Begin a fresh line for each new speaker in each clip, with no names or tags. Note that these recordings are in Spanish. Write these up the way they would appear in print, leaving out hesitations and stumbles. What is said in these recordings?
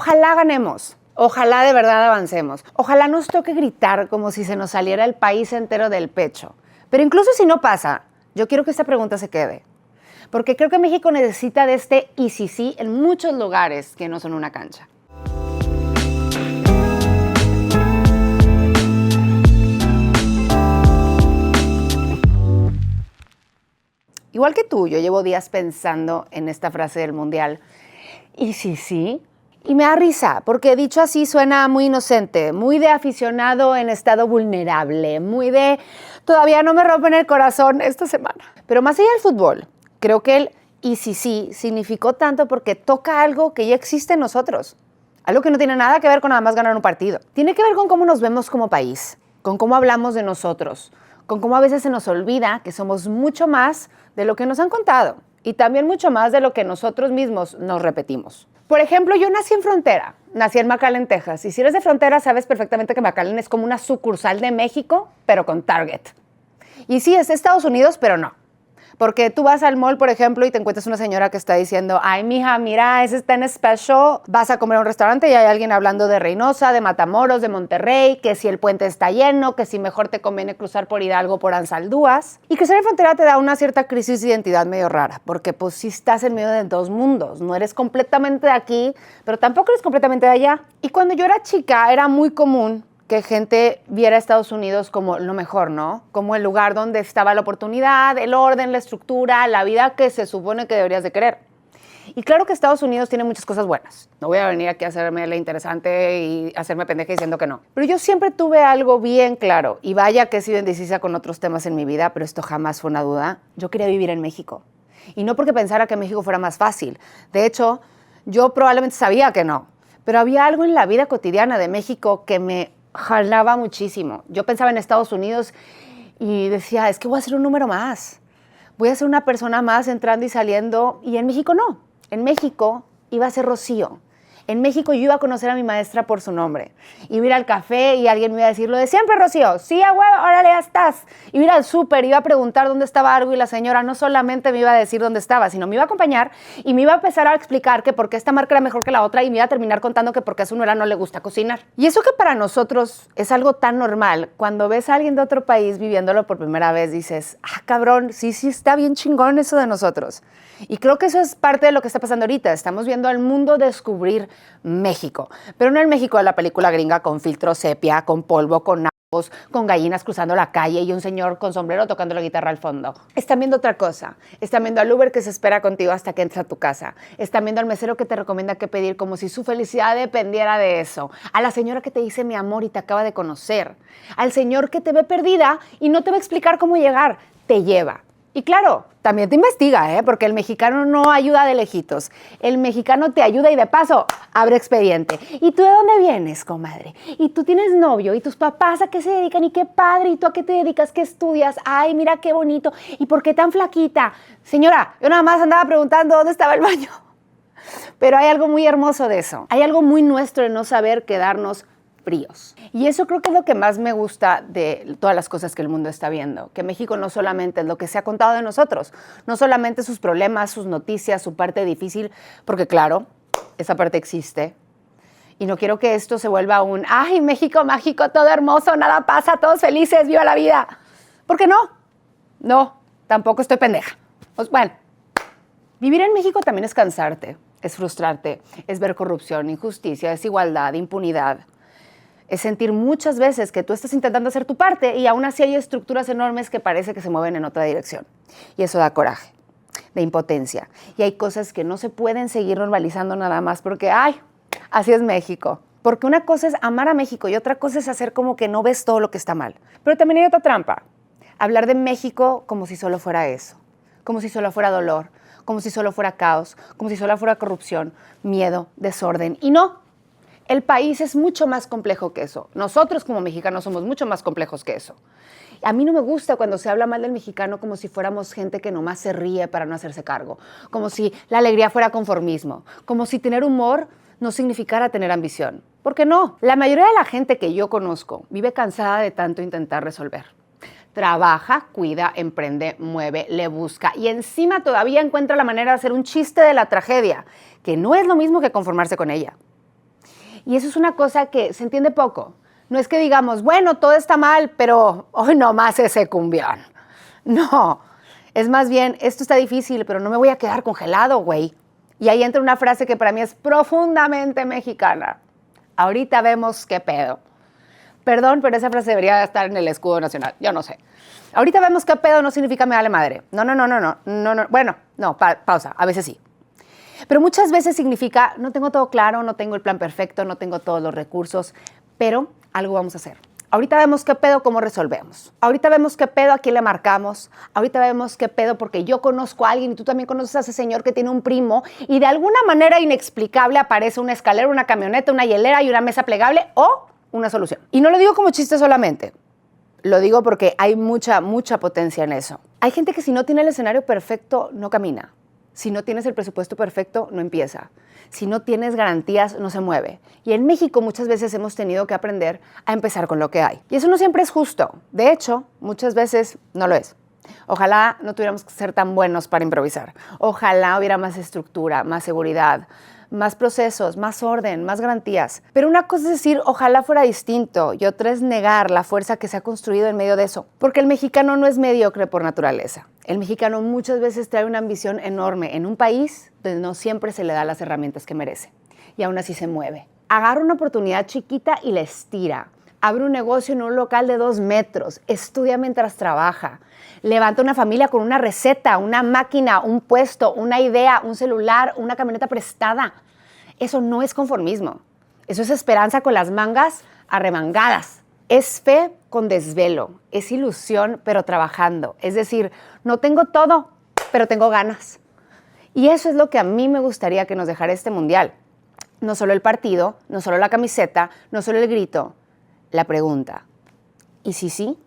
Ojalá ganemos. Ojalá de verdad avancemos. Ojalá nos toque gritar como si se nos saliera el país entero del pecho. Pero incluso si no pasa, yo quiero que esta pregunta se quede. Porque creo que México necesita de este y sí en muchos lugares que no son una cancha. Igual que tú, yo llevo días pensando en esta frase del Mundial. ¿Y sí? Y me da risa, porque dicho así suena muy inocente, muy de aficionado en estado vulnerable, muy de todavía no me rompen el corazón esta semana. Pero más allá del fútbol, creo que el y sí significó tanto porque toca algo que ya existe en nosotros. Algo que no tiene nada que ver con nada más ganar un partido. Tiene que ver con cómo nos vemos como país, con cómo hablamos de nosotros, con cómo a veces se nos olvida que somos mucho más de lo que nos han contado y también mucho más de lo que nosotros mismos nos repetimos. Por ejemplo, yo nací en frontera, nací en McAllen, Texas, y si eres de frontera sabes perfectamente que McAllen es como una sucursal de México, pero con Target. Y sí, es Estados Unidos, pero no. Porque tú vas al mall, por ejemplo, y te encuentras una señora que está diciendo, ay, mija, mira, ese está en special. Vas a comer a un restaurante y hay alguien hablando de Reynosa, de Matamoros, de Monterrey, que si el puente está lleno, que si mejor te conviene cruzar por Hidalgo, por Ansaldúas. Y crecer en frontera te da una cierta crisis de identidad medio rara, porque pues sí estás en medio de dos mundos. No eres completamente de aquí, pero tampoco eres completamente de allá. Y cuando yo era chica era muy común que gente viera a Estados Unidos como lo mejor, ¿no? Como el lugar donde estaba la oportunidad, el orden, la estructura, la vida que se supone que deberías de querer. Y claro que Estados Unidos tiene muchas cosas buenas. No voy a venir aquí a hacerme la interesante y hacerme pendeja diciendo que no. Pero yo siempre tuve algo bien claro, y vaya que he sido indecisa con otros temas en mi vida, pero esto jamás fue una duda. Yo quería vivir en México. Y no porque pensara que México fuera más fácil. De hecho, yo probablemente sabía que no. Pero había algo en la vida cotidiana de México que me jalaba muchísimo. Yo pensaba en Estados Unidos y decía, es que voy a ser un número más. Voy a ser una persona más entrando y saliendo. Y en México no. En México iba a ser Rocío. En México yo iba a conocer a mi maestra por su nombre. Iba a ir al café y alguien me iba a decir lo de siempre, Rocío. Sí, a huevo, órale, ya estás. Iba a ir al súper, iba a preguntar dónde estaba algo y la señora no solamente me iba a decir dónde estaba, sino me iba a acompañar y me iba a empezar a explicar que por qué esta marca era mejor que la otra y me iba a terminar contando que porque a su nuera no le gusta cocinar. Y eso que para nosotros es algo tan normal, cuando ves a alguien de otro país viviéndolo por primera vez, dices, ah, cabrón, sí está bien chingón eso de nosotros. Y creo que eso es parte de lo que está pasando ahorita. Estamos viendo al mundo descubrir México, pero no el México de la película gringa con filtro sepia, con polvo, con nabos, con gallinas cruzando la calle y un señor con sombrero tocando la guitarra al fondo. Están viendo otra cosa. Están viendo al Uber que se espera contigo hasta que entres a tu casa. Están viendo al mesero que te recomienda qué pedir como si su felicidad dependiera de eso. A la señora que te dice mi amor y te acaba de conocer. Al señor que te ve perdida y no te va a explicar cómo llegar. Te lleva. Y claro, también te investiga, porque el mexicano no ayuda de lejitos. El mexicano te ayuda y de paso abre expediente. ¿Y tú de dónde vienes, comadre? ¿Y tú tienes novio? ¿Y tus papás a qué se dedican? ¿Y qué padre? ¿Y tú a qué te dedicas? ¿Qué estudias? Ay, mira qué bonito. ¿Y por qué tan flaquita? Señora, yo nada más andaba preguntando dónde estaba el baño. Pero hay algo muy hermoso de eso. Hay algo muy nuestro en no saber quedarnos fríos. Y eso creo que es lo que más me gusta de todas las cosas que el mundo está viendo, que México no solamente es lo que se ha contado de nosotros, no solamente sus problemas, sus noticias, su parte difícil, porque claro, esa parte existe. Y no quiero que esto se vuelva un, ay, México mágico, todo hermoso, nada pasa, todos felices, viva la vida. Porque no, tampoco estoy pendeja. Pues bueno, vivir en México también es cansarte, es frustrarte, es ver corrupción, injusticia, desigualdad, impunidad. Es sentir muchas veces que tú estás intentando hacer tu parte y aún así hay estructuras enormes que parece que se mueven en otra dirección. Y eso da coraje, de impotencia. Y hay cosas que no se pueden seguir normalizando nada más porque, ay, así es México. Porque una cosa es amar a México y otra cosa es hacer como que no ves todo lo que está mal. Pero también hay otra trampa. Hablar de México como si solo fuera eso. Como si solo fuera dolor, como si solo fuera caos, como si solo fuera corrupción, miedo, desorden. Y no. El país es mucho más complejo que eso. Nosotros como mexicanos somos mucho más complejos que eso. A mí no me gusta cuando se habla mal del mexicano como si fuéramos gente que nomás se ríe para no hacerse cargo, como si la alegría fuera conformismo, como si tener humor no significara tener ambición. ¿Por qué no? La mayoría de la gente que yo conozco vive cansada de tanto intentar resolver. Trabaja, cuida, emprende, mueve, le busca y encima todavía encuentra la manera de hacer un chiste de la tragedia, que no es lo mismo que conformarse con ella. Y eso es una cosa que se entiende poco. No es que digamos, bueno, todo está mal, pero hoy no más ese cumbión. No, es más bien, esto está difícil, pero no me voy a quedar congelado, güey. Y ahí entra una frase que para mí es profundamente mexicana. Ahorita vemos qué pedo. Perdón, pero esa frase debería estar en el escudo nacional. Yo no sé. Ahorita vemos qué pedo no significa me vale madre. No. Bueno, no, pausa. A veces sí. Pero muchas veces significa no tengo todo claro, no tengo el plan perfecto, no tengo todos los recursos, pero algo vamos a hacer. Ahorita vemos qué pedo, cómo resolvemos. Ahorita vemos qué pedo, a quién le marcamos. Ahorita vemos qué pedo porque yo conozco a alguien y tú también conoces a ese señor que tiene un primo y de alguna manera inexplicable aparece una escalera, una camioneta, una hielera y una mesa plegable o una solución. Y no lo digo como chiste solamente. Lo digo porque hay mucha potencia en eso. Hay gente que si no tiene el escenario perfecto, no camina. Si no tienes el presupuesto perfecto, no empieza. Si no tienes garantías, no se mueve. Y en México muchas veces hemos tenido que aprender a empezar con lo que hay. Y eso no siempre es justo. De hecho, muchas veces no lo es. Ojalá no tuviéramos que ser tan buenos para improvisar. Ojalá hubiera más estructura, más seguridad, más procesos, más orden, más garantías. Pero una cosa es decir, ojalá fuera distinto, y otra es negar la fuerza que se ha construido en medio de eso. Porque el mexicano no es mediocre por naturaleza. El mexicano muchas veces trae una ambición enorme en un país donde no siempre se le da las herramientas que merece. Y aún así se mueve. Agarra una oportunidad chiquita y la estira. Abre un negocio en un local de 2 metros. Estudia mientras trabaja. Levanta una familia con una receta, una máquina, un puesto, una idea, un celular, una camioneta prestada. Eso no es conformismo. Eso es esperanza con las mangas arremangadas. Es fe con desvelo. Es ilusión, pero trabajando. Es decir, no tengo todo, pero tengo ganas. Y eso es lo que a mí me gustaría que nos dejara este mundial. No solo el partido, no solo la camiseta, no solo el grito. La pregunta, ¿y si sí?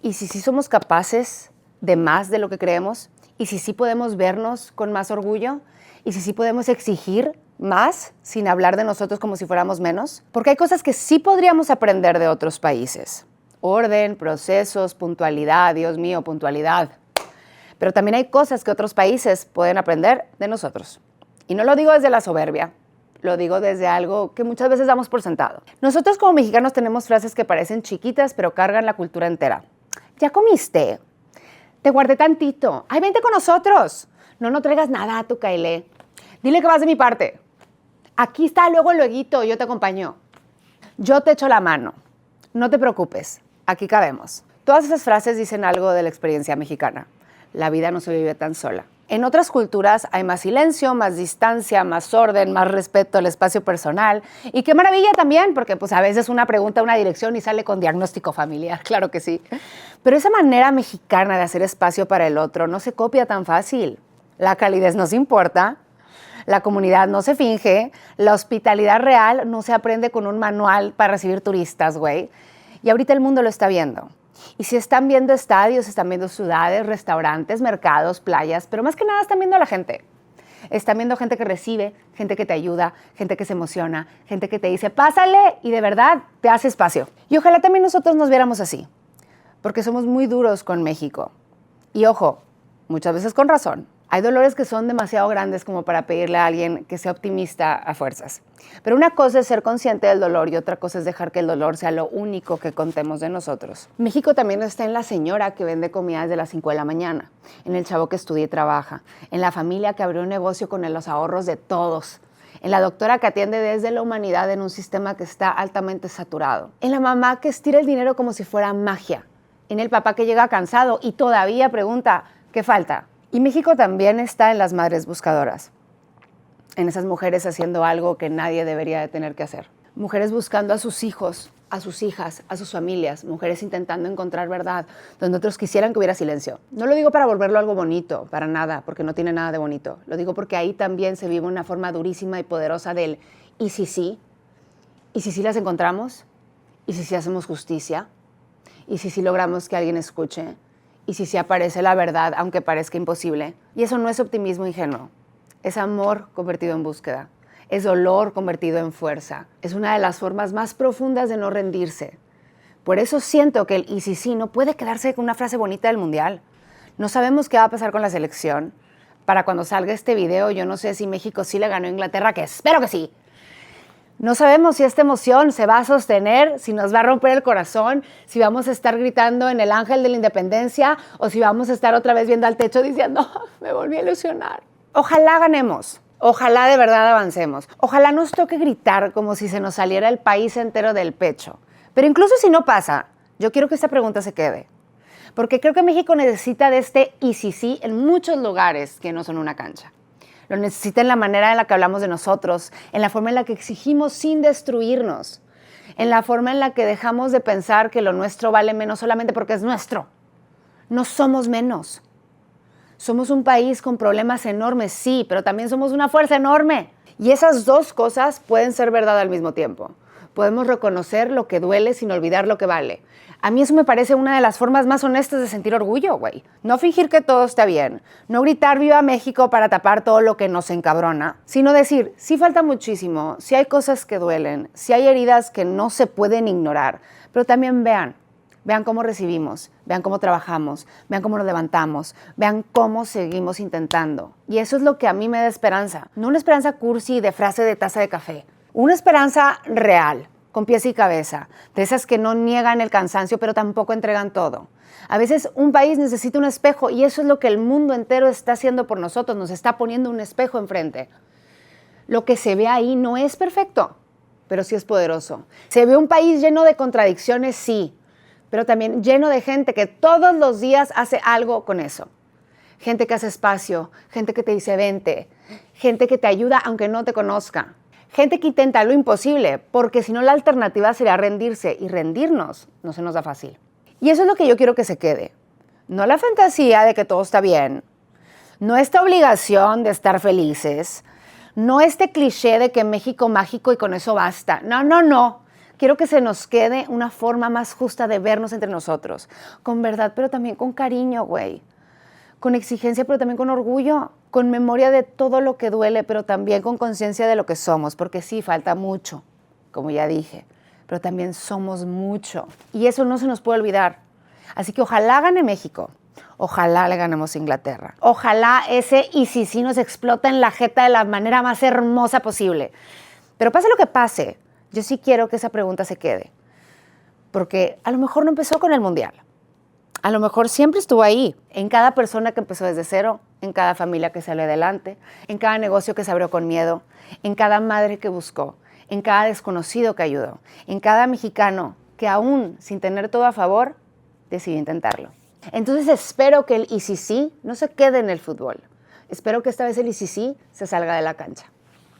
¿Y si sí somos capaces de más de lo que creemos? ¿Y si sí podemos vernos con más orgullo? ¿Y si sí podemos exigir más sin hablar de nosotros como si fuéramos menos? Porque hay cosas que sí podríamos aprender de otros países. Orden, procesos, puntualidad, Dios mío, puntualidad. Pero también hay cosas que otros países pueden aprender de nosotros. Y no lo digo desde la soberbia. Lo digo desde algo que muchas veces damos por sentado. Nosotros como mexicanos tenemos frases que parecen chiquitas, pero cargan la cultura entera. ¿Ya comiste? Te guardé tantito. ¡Ay, vente con nosotros! No traigas nada, tú, Kaile. Dile que vas de mi parte. Aquí está, lueguito, yo te acompaño. Yo te echo la mano. No te preocupes, aquí cabemos. Todas esas frases dicen algo de la experiencia mexicana. La vida no se vive tan sola. En otras culturas hay más silencio, más distancia, más orden, más respeto al espacio personal. Y qué maravilla también, porque pues a veces una pregunta, una dirección y sale con diagnóstico familiar, claro que sí. Pero esa manera mexicana de hacer espacio para el otro no se copia tan fácil. La calidez no se importa, la comunidad no se finge, la hospitalidad real no se aprende con un manual para recibir turistas, güey. Y ahorita el mundo lo está viendo. Y si están viendo estadios, están viendo ciudades, restaurantes, mercados, playas, pero más que nada están viendo a la gente. Están viendo gente que recibe, gente que te ayuda, gente que se emociona, gente que te dice, pásale, y de verdad te hace espacio. Y ojalá también nosotros nos viéramos así, porque somos muy duros con México. Y ojo, muchas veces con razón. Hay dolores que son demasiado grandes como para pedirle a alguien que sea optimista a fuerzas. Pero una cosa es ser consciente del dolor y otra cosa es dejar que el dolor sea lo único que contemos de nosotros. México también está en la señora que vende comida desde las 5 de la mañana, en el chavo que estudia y trabaja, en la familia que abrió un negocio con los ahorros de todos, en la doctora que atiende desde la humanidad en un sistema que está altamente saturado, en la mamá que estira el dinero como si fuera magia, en el papá que llega cansado y todavía pregunta, ¿qué falta? Y México también está en las madres buscadoras, en esas mujeres haciendo algo que nadie debería de tener que hacer. Mujeres buscando a sus hijos, a sus hijas, a sus familias, mujeres intentando encontrar verdad, donde otros quisieran que hubiera silencio. No lo digo para volverlo algo bonito, para nada, porque no tiene nada de bonito. Lo digo porque ahí también se vive una forma durísima y poderosa del ¿y si sí? ¿Y si sí las encontramos? ¿Y si sí hacemos justicia? ¿Y si sí logramos que alguien escuche? ¿Y si aparece la verdad, aunque parezca imposible? Y eso no es optimismo ingenuo. Es amor convertido en búsqueda. Es dolor convertido en fuerza. Es una de las formas más profundas de no rendirse. Por eso siento que el y si sí no puede quedarse con una frase bonita del Mundial. No sabemos qué va a pasar con la selección. Para cuando salga este video, yo no sé si México sí le ganó a Inglaterra, que espero que sí. No sabemos si esta emoción se va a sostener, si nos va a romper el corazón, si vamos a estar gritando en el ángel de la independencia o si vamos a estar otra vez viendo al techo diciendo, me volví a ilusionar. Ojalá ganemos, ojalá de verdad avancemos, ojalá nos toque gritar como si se nos saliera el país entero del pecho. Pero incluso si no pasa, yo quiero que esta pregunta se quede. Porque creo que México necesita de este y sí en muchos lugares que no son una cancha. Lo necesita en la manera en la que hablamos de nosotros, en la forma en la que exigimos sin destruirnos, en la forma en la que dejamos de pensar que lo nuestro vale menos solamente porque es nuestro. No somos menos. Somos un país con problemas enormes, sí, pero también somos una fuerza enorme. Y esas dos cosas pueden ser verdad al mismo tiempo. Podemos reconocer lo que duele sin olvidar lo que vale. A mí eso me parece una de las formas más honestas de sentir orgullo, güey. No fingir que todo está bien, no gritar viva México para tapar todo lo que nos encabrona, sino decir, sí falta muchísimo, sí hay cosas que duelen, sí hay heridas que no se pueden ignorar, pero también vean cómo recibimos, vean cómo trabajamos, vean cómo nos levantamos, vean cómo seguimos intentando. Y eso es lo que a mí me da esperanza, no una esperanza cursi de frase de taza de café, una esperanza real, con pies y cabeza, de esas que no niegan el cansancio, pero tampoco entregan todo. A veces un país necesita un espejo y eso es lo que el mundo entero está haciendo por nosotros, nos está poniendo un espejo enfrente. Lo que se ve ahí no es perfecto, pero sí es poderoso. Se ve un país lleno de contradicciones, sí, pero también lleno de gente que todos los días hace algo con eso. Gente que hace espacio, gente que te dice vente, gente que te ayuda aunque no te conozca. Gente que intenta lo imposible, porque si no la alternativa sería rendirse y rendirnos no se nos da fácil. Y eso es lo que yo quiero que se quede. No la fantasía de que todo está bien, no esta obligación de estar felices, no este cliché de que México mágico y con eso basta. No. Quiero que se nos quede una forma más justa de vernos entre nosotros, con verdad, pero también con cariño, güey. Con exigencia, pero también con orgullo, con memoria de todo lo que duele, pero también con conciencia de lo que somos, porque sí, falta mucho, como ya dije, pero también somos mucho. Y eso no se nos puede olvidar. Así que ojalá gane México, ojalá le ganemos a Inglaterra, ojalá ese y sí nos explota en la jeta de la manera más hermosa posible. Pero pase lo que pase, yo sí quiero que esa pregunta se quede, porque a lo mejor no empezó con el Mundial. A lo mejor siempre estuvo ahí, en cada persona que empezó desde cero, en cada familia que salió adelante, en cada negocio que se abrió con miedo, en cada madre que buscó, en cada desconocido que ayudó, en cada mexicano que aún sin tener todo a favor, decidió intentarlo. Entonces espero que el y sí no se quede en el fútbol. Espero que esta vez el y sí se salga de la cancha.